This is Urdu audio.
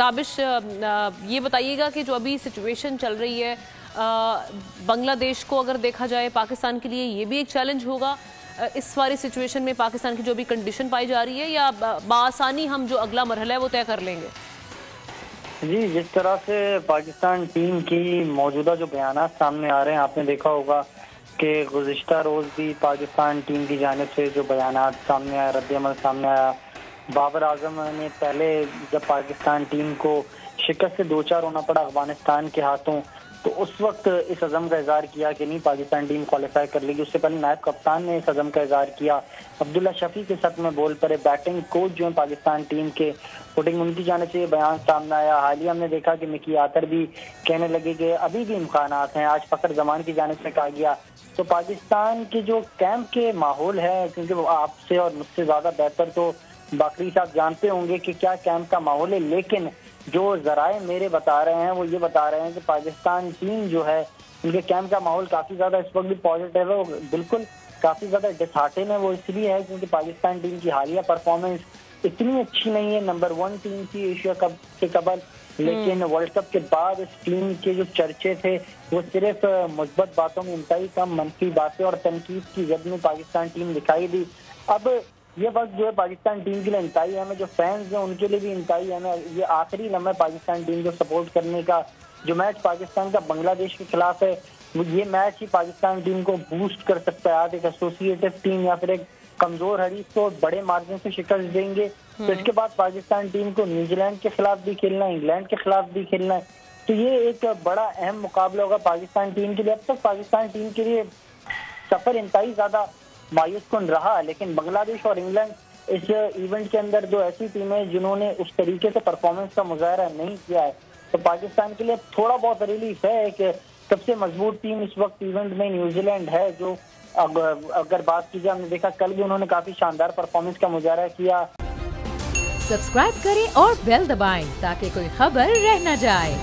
تابش یہ بتائیے گا کہ جو ابھی سچویشن چل رہی ہے بنگلہ دیش کو اگر دیکھا جائے پاکستان کے لیے یہ بھی ایک چیلنج ہوگا اس ساری سچویشن میں پاکستان کی جو بھی کنڈیشن پائی جا رہی ہے یا بآسانی ہم جو اگلا مرحلہ ہے وہ طے کر لیں گے؟ جی جس طرح سے پاکستان ٹیم کی موجودہ جو بیانات سامنے آ رہے ہیں آپ نے دیکھا ہوگا کہ گزشتہ روز بھی پاکستان ٹیم کی جانب سے جو بیانات سامنے آیا رد عمل سامنے آیا بابر اعظم نے پہلے جب پاکستان ٹیم کو شکست سے دوچار ہونا پڑا افغانستان کے ہاتھوں تو اس وقت اس عزم کا اظہار کیا کہ نہیں پاکستان ٹیم کوالیفائی کر لے گی. اس سے پہلے نائب کپتان نے اس عزم کا اظہار کیا. عبداللہ شفیع کے ساتھ میں بول پڑے بیٹنگ کوچ جو ہیں پاکستان ٹیم کے فوٹنگ ان کی جانب سے یہ بیان سامنے آیا. حالیہ ہم نے دیکھا کہ مکی آتر بھی کہنے لگے کہ ابھی بھی امکانات ہیں. آج فخر زمان کی جانب سے کہا گیا. تو پاکستان کے جو کیمپ کے ماحول ہے کیونکہ آپ سے اور مجھ سے زیادہ بہتر تو باقری صاحب جانتے ہوں گے کہ کیا کیمپ کا ماحول ہے, لیکن جو ذرائع میرے بتا رہے ہیں وہ یہ بتا رہے ہیں کہ پاکستان ٹیم جو ہے ان کے کیمپ کا ماحول کافی زیادہ اس وقت بھی پازیٹیو ہے. وہ بالکل کافی زیادہ ڈسہارٹن ہے. وہ اس لیے ہے کیونکہ پاکستان ٹیم کی حالیہ پرفارمنس اتنی اچھی نہیں ہے. نمبر 1 ٹیم تھی ایشیا کپ سے قبل, لیکن ورلڈ کپ کے بعد اس ٹیم کے جو چرچے تھے وہ صرف مثبت باتوں میں انتہائی کم منفی باتیں اور تنقید کی زد میں پاکستان ٹیم دکھائی دی. اب یہ وقت جو ہے پاکستان ٹیم کے لیے انتہائی اہم ہے. جو فینز ہیں ان کے لیے بھی انتہائی اہم ہے. یہ آخری لمحہ پاکستان ٹیم کو سپورٹ کرنے کا. جو میچ پاکستان کا بنگلہ دیش کے خلاف ہے یہ میچ ہی پاکستان ٹیم کو بوسٹ کر سکتا ہے. آج ایک ایسوسیٹو ٹیم یا پھر ایک کمزور حریف کو بڑے مارجن سے شکست دیں گے تو اس کے بعد پاکستان ٹیم کو نیوزی لینڈ کے خلاف بھی کھیلنا ہے, انگلینڈ کے خلاف بھی کھیلنا ہے. تو یہ ایک بڑا اہم مقابلہ ہوگا پاکستان ٹیم کے لیے. اب تک پاکستان ٹیم کے لیے سفر انتہائی زیادہ مایوس کن رہا, لیکن بنگلہ دیش اور انگلینڈ اس ایونٹ کے اندر دو ایسی ٹیمیں جنہوں نے اس طریقے سے پرفارمنس کا مظاہرہ نہیں کیا ہے. تو پاکستان کے لیے تھوڑا بہت ریلیف ہے کہ سب سے مضبوط ٹیم اس وقت ایونٹ میں نیوزی لینڈ ہے. جو اگر بات کی جائے ہم نے دیکھا کل بھی انہوں نے کافی شاندار پرفارمنس کا مظاہرہ کیا. سبسکرائب کریں اور بیل دبائیں تاکہ کوئی خبر رہ نہ جائے.